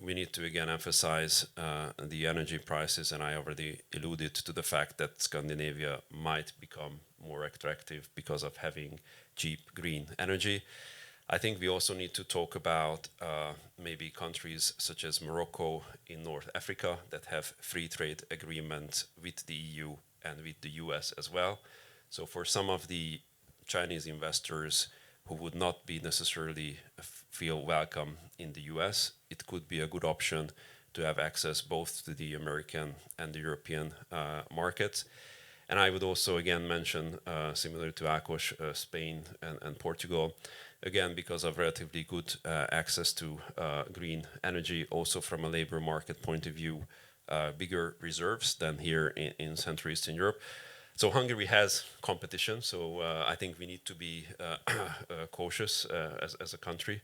we need to again emphasize the energy prices, and I already alluded to the fact that Scandinavia might become more attractive because of having cheap green energy. I think we also need to talk about maybe countries such as Morocco in North Africa that have free trade agreements with the EU and with the US as well. So for some of the Chinese investors who would not be necessarily feel welcome in the US, it could be a good option to have access both to the American and the European markets. And I would also again mention, similar to Ákos, Spain and Portugal, again because of relatively good access to green energy, also from a labor market point of view, bigger reserves than here in Central Eastern Europe. So Hungary has competition, so I think we need to be cautious as a country.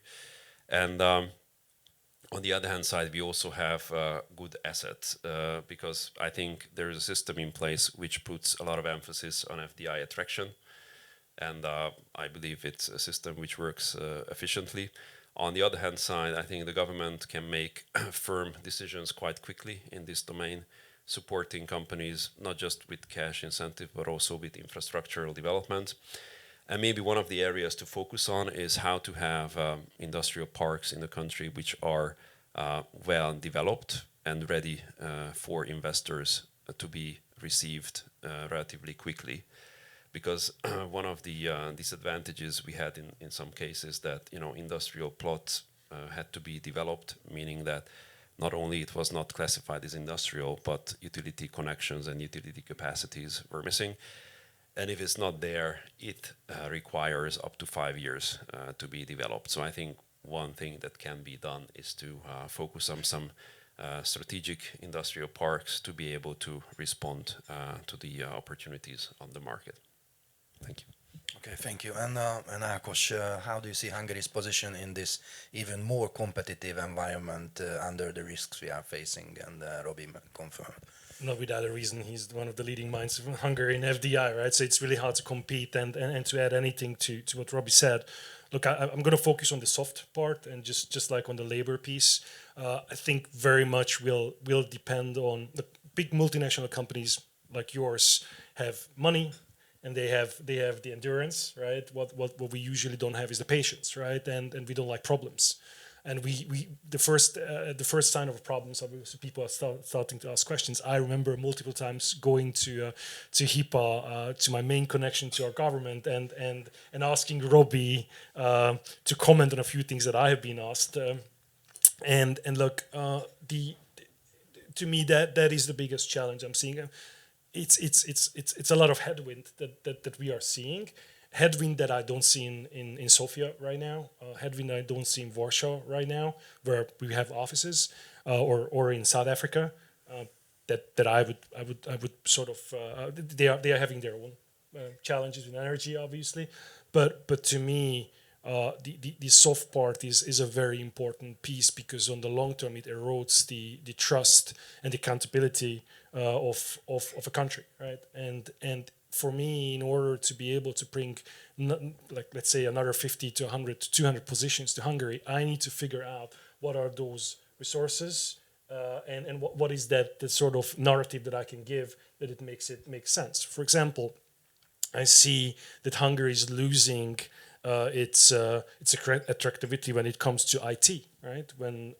And on the other hand side, we also have good assets, because I think there is a system in place which puts a lot of emphasis on FDI attraction. And I believe it's a system which works efficiently. On the other hand side, I think the government can make firm decisions quite quickly in this domain, supporting companies not just with cash incentive, but also with infrastructural development. And maybe one of the areas to focus on is how to have industrial parks in the country which are well developed and ready for investors to be received relatively quickly. Because one of the disadvantages we had in some cases that industrial plots had to be developed, meaning that not only it was not classified as industrial, but utility connections and utility capacities were missing. And if it's not there, it requires up to 5 years to be developed. So I think one thing that can be done is to focus on some strategic industrial parks to be able to respond to the opportunities on the market. Thank you. Okay, thank you. And Ákos, how do you see Hungary's position in this even more competitive environment under the risks we are facing? And Robbie confirmed. Not without a reason, he's one of the leading minds of Hungary in FDI, right? So it's really hard to compete. And to add anything to what Robbie said, look, I'm going to focus on the soft part and just like on the labor piece. I think very much will depend on the big multinational companies like yours have money, and they have the endurance, right? What we usually don't have is the patience, right? And we don't like problems. And the first sign of problems, so people are starting to ask questions. I remember multiple times going to HIPAA, to my main connection to our government, and asking Robbie to comment on a few things that I have been asked. And look, to me that is the biggest challenge I'm seeing. It's a lot of headwind that we are seeing. Headwind that I don't see in Sofia right now. Headwind that I don't see in Warsaw right now, where we have offices, or in South Africa. That I would sort of they are having their own challenges with energy, obviously, but to me. The soft part is a very important piece, because on the long term it erodes the trust and the accountability of a country, right? And for me, in order to be able to bring, like let's say another 50 to 100 to 200 positions to Hungary, I need to figure out what are those resources and what is that the sort of narrative that I can give that it makes sense. For example, I see that Hungary is losing its attractivity when it comes to IT, right? When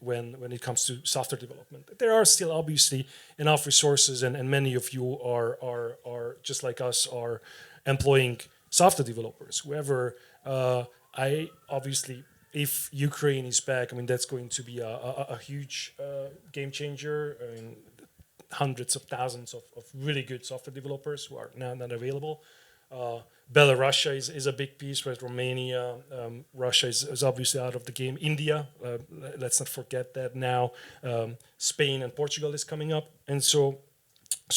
it comes to software development, there are still obviously enough resources, and many of you are just like us are employing software developers. However, I obviously, if Ukraine is back, I mean that's going to be a huge game changer. I mean, hundreds of thousands of really good software developers who are now not available. Belarus is a big piece, right? Romania, Russia is obviously out of the game. India, let's not forget that now. Spain and Portugal is coming up, and so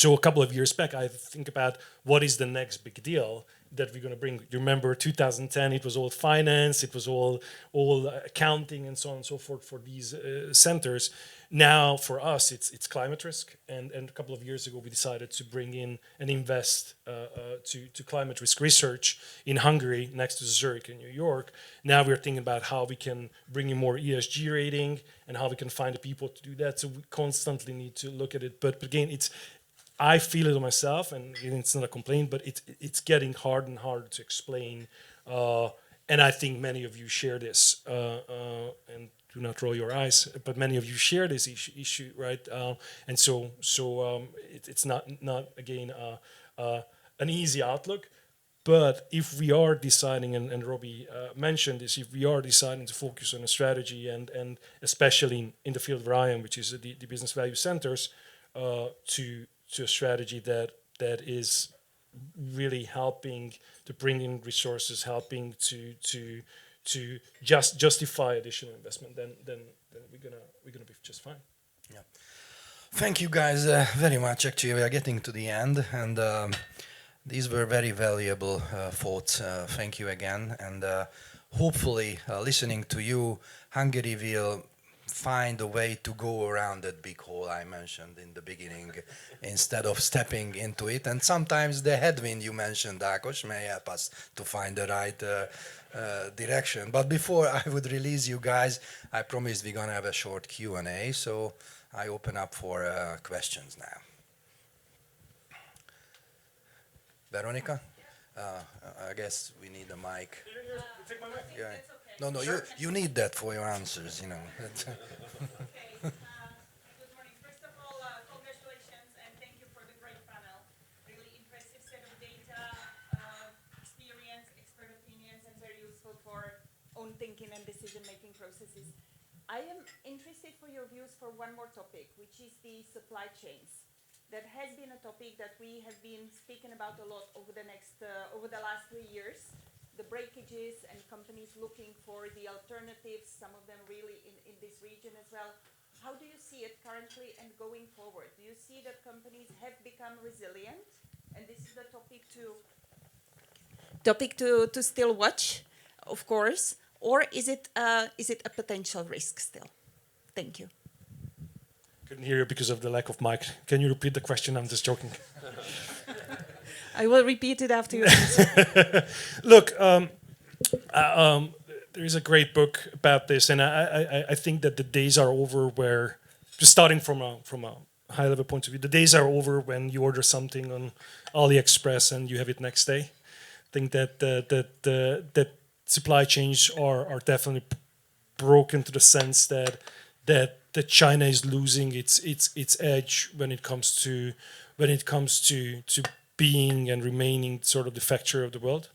a couple of years back, I think about what is the next big deal that we're going to bring. You remember 2010? It was all finance, it was all accounting, and so on and so forth for these centers. Now, for us, it's climate risk, and a couple of years ago, we decided to bring in and invest to climate risk research in Hungary, next to Zurich in New York. Now we're thinking about how we can bring in more ESG rating and how we can find the people to do that. So we constantly need to look at it. But again, I feel it myself, and it's not a complaint, but it's getting harder and harder to explain. And I think many of you share this, and do not roll your eyes, but many of you share this issue, right? And so it's not again an easy outlook. But if we are deciding, and Robbie mentioned this, if we are deciding to focus on a strategy, and especially in the field where I am, which is the business value centers, to a strategy that is really helping to bring in resources, helping to justify additional investment, then we're gonna be just fine. Yeah. Thank you guys very much. Actually, we are getting to the end, and these were very valuable thoughts. Thank you again, and hopefully, listening to you, Hungary will find a way to go around that big hole I mentioned in the beginning instead of stepping into it. And sometimes the headwind you mentioned, Ákos, may help us to find the right direction. But before I would release you guys, I promised we're gonna have a short Q&A, so I open up for questions now. Veronica? I guess we need a mic. Take my mic. Yeah. No, you need that for your answers, you know. Okay. Good morning. First of all, congratulations and thank you for the great panel. Really impressive set of data, experience, expert opinions, and very useful for own thinking and decision-making processes. I am interested for your views for one more topic, which is the supply chains. That has been a topic that we have been speaking about a lot over the last 3 years. The breakages and companies looking for the alternatives, some of them really in this region as well. How do you see it currently and going forward? Do you see that companies have become resilient? And this is the topic to still watch, of course, or is it a potential risk still? Thank you. Couldn't hear you because of the lack of mic. Can you repeat the question? I'm just joking. I will repeat it after you. Look, there is a great book about this, and I think that the days are over where, just starting from a high level point of view, the days are over when you order something on AliExpress and you have it next day. I think that supply chains are definitely broken to the sense that China is losing its edge when it comes to being and remaining sort of the factor of the world,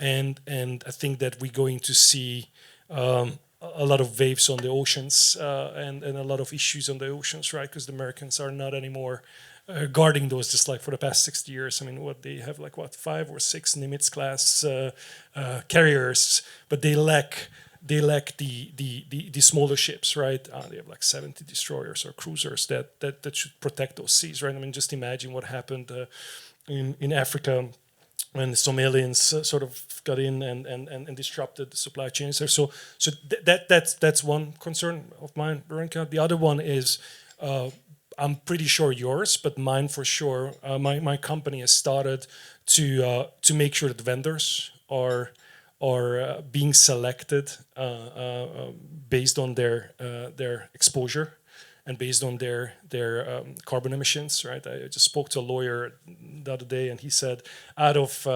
and I think that we're going to see a lot of waves on the oceans and a lot of issues on the oceans, right? Because the Americans are not anymore guarding those, just like for the past 60 years. I mean, what they have, like 5 or 6 Nimitz class carriers, but they lack the smaller ships, right? They have like 70 destroyers or cruisers that should protect those seas, right? I mean, just imagine what happened in Africa when the Somalians sort of got in and disrupted the supply chains there. So that's one concern of mine, Veronica. The other one is, I'm pretty sure yours, but mine for sure. My company has started to make sure that vendors are being selected based on their exposure and based on their carbon emissions, right? I just spoke to a lawyer the other day, and he said, out of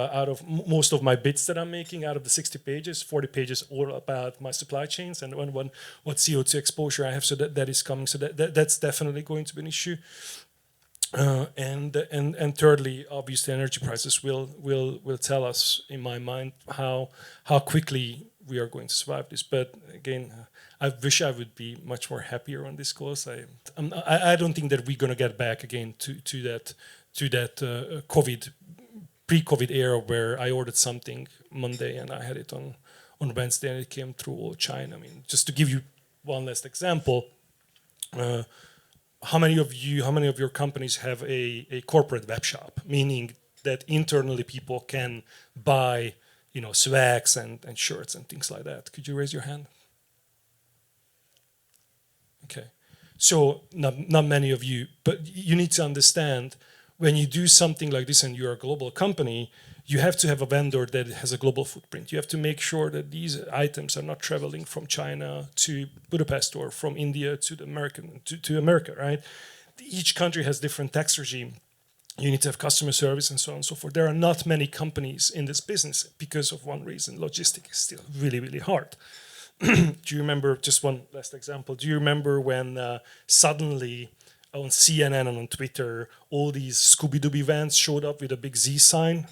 most of my bids that I'm making, out of the 60 pages, 40 pages all about my supply chains and what CO2 exposure I have. So that is coming. So that's definitely going to be an issue. And thirdly, obviously, energy prices will tell us, in my mind, how quickly we are going to survive this. But again, I wish I would be much more happier on this course. I don't think that we're going to get back again to that COVID pre-COVID era where I ordered something Monday and I had it on Wednesday and it came through China. I mean, just to give you one last example, how many of your companies have a corporate web shop, meaning that internally people can buy, swags and shirts and things like that? Could you raise your hand? Okay, so not many of you, but you need to understand when you do something like this and you're a global company, you have to have a vendor that has a global footprint. You have to make sure that these items are not traveling from China to Budapest or from India to to America, right? Each country has different tax regime. You need to have customer service and so on and so forth. There are not many companies in this business because of one reason: logistics is still really, really hard. Do you remember, just one last example, do you remember when suddenly on CNN and on Twitter, all these Scooby-Doo vans showed up with a big Z sign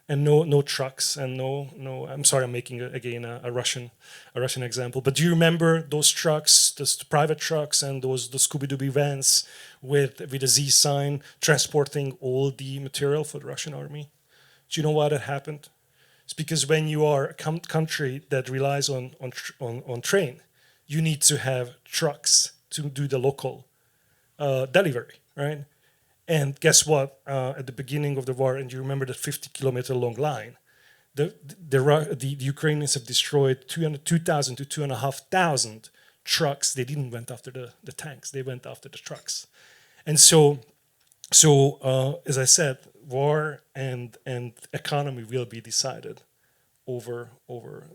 and no trucks and no, I'm sorry, I'm making again a Russian example, but do you remember those trucks, those private trucks and the Scooby-Doo vans with a Z sign transporting all the material for the Russian army? Do you know why that happened? It's because when you are a country that relies on train, you need to have trucks to do the local delivery, right? And guess what? At the beginning of the war, and you remember that 50-kilometer long line, the Ukrainians have destroyed 2,000 to 2,500 trucks. They didn't went after the tanks; they went after the trucks. And so as I said, war and economy will be decided over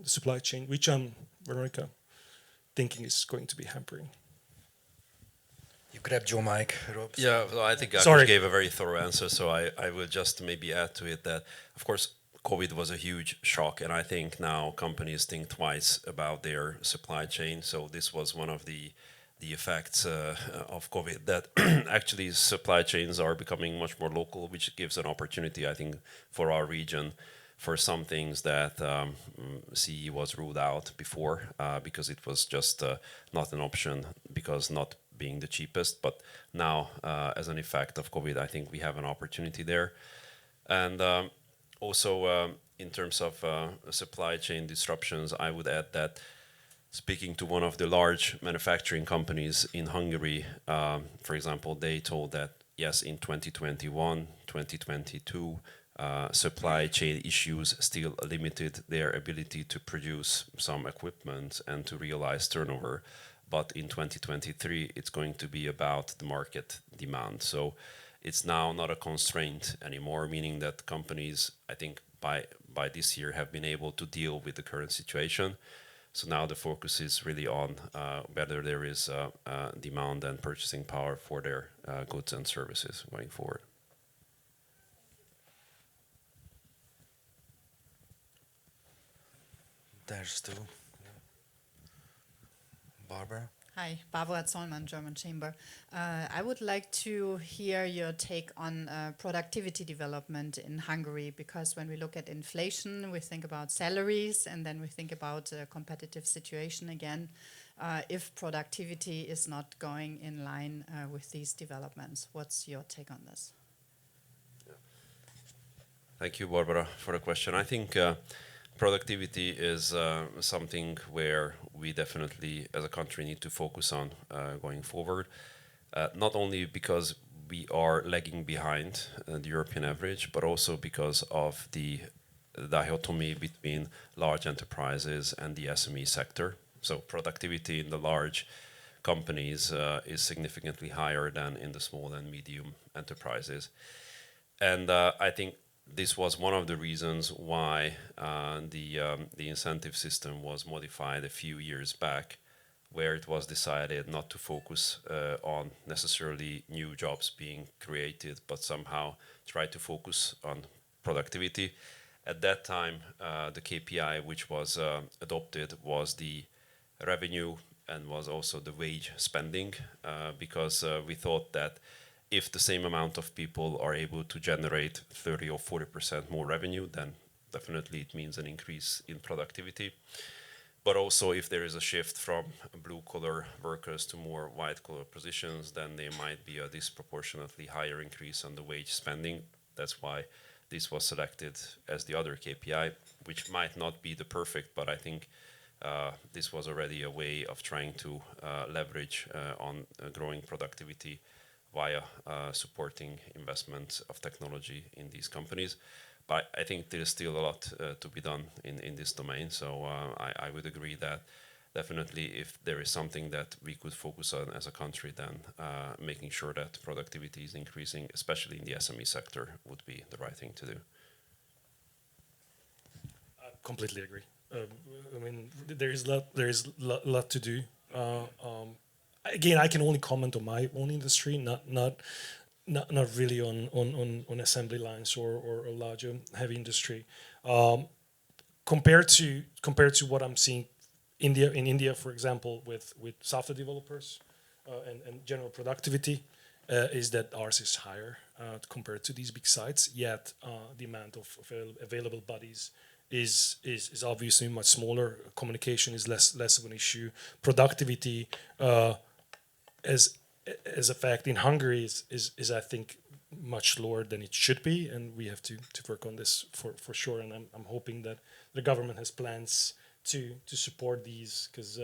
the supply chain, which I'm, Veronica, thinking is going to be hampering. You grabbed your mic, Rob. Yeah, well, I think Sorry. Ákos gave a very thorough answer, so I will just maybe add to it that, of course, COVID was a huge shock, and I think now companies think twice about their supply chain. So this was one of the effects of COVID, that actually supply chains are becoming much more local, which gives an opportunity, I think, for our region for some things that CE was ruled out before because it was just not an option, because not being the cheapest. But now, as an effect of COVID, I think we have an opportunity there. And also, in terms of supply chain disruptions, I would add that speaking to one of the large manufacturing companies in Hungary, for example, they told that, yes, in 2021, 2022, supply chain issues still limited their ability to produce some equipment and to realize turnover. But in 2023, it's going to be about the market demand. So it's now not a constraint anymore, meaning that companies, I think, by this year have been able to deal with the current situation. So now the focus is really on whether there is demand and purchasing power for their goods and services going forward. There's two. Barbara? Hi, Barbara Zollmann, German Chamber. I would like to hear your take on productivity development in Hungary, because when we look at inflation, we think about salaries, and then we think about a competitive situation again, if productivity is not going in line with these developments. What's your take on this? Thank you, Barbara, for the question. I think productivity is something where we definitely, as a country, need to focus on going forward. Not only because we are lagging behind the European average, but also because of the dichotomy between large enterprises and the SME sector. So productivity in the large companies is significantly higher than in the small and medium enterprises. And I think this was one of the reasons why the incentive system was modified a few years back, where it was decided not to focus on necessarily new jobs being created, but somehow try to focus on productivity. At that time, the KPI which was adopted was the revenue and was also the wage spending, because we thought that if the same amount of people are able to generate 30 or 40% more revenue, then definitely it means an increase in productivity. But also if there is a shift from blue-collar workers to more white-collar positions, then there might be a disproportionately higher increase on the wage spending. That's why this was selected as the other KPI, which might not be the perfect, but I think this was already a way of trying to leverage on growing productivity via supporting investment of technology in these companies. But I think there is still a lot to be done in this domain. So I would agree that definitely if there is something that we could focus on as a country, then making sure that productivity is increasing, especially in the SME sector, would be the right thing to do. I completely agree. I mean, there is lot to do. Again, I can only comment on my own industry, not really on assembly lines or a larger heavy industry. Compared to what I'm seeing in India, for example, with software developers and general productivity, is that ours is higher compared to these big sites. Yet the amount of available bodies is obviously much smaller. Communication is less of an issue. Productivity, as a fact, in Hungary is I think much lower than it should be, and we have to work on this for sure. And I'm hoping that the government has plans to support these, because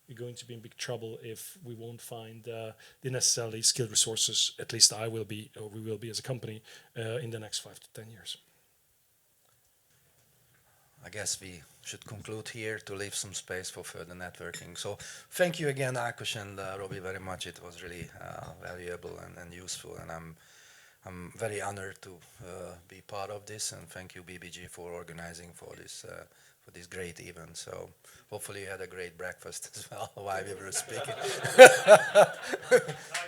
we're going to be in big trouble if we won't find the necessarily skilled resources. At least I will be, or we will be as a company, in the next 5 to 10 years. I guess we should conclude here to leave some space for further networking. So thank you again, Ákos and Robbie, very much. It was really valuable and useful, and I'm very honored to be part of this. And thank you, BBJ, for organizing for this great event. So hopefully you had a great breakfast as well while we were speaking.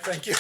Thank you.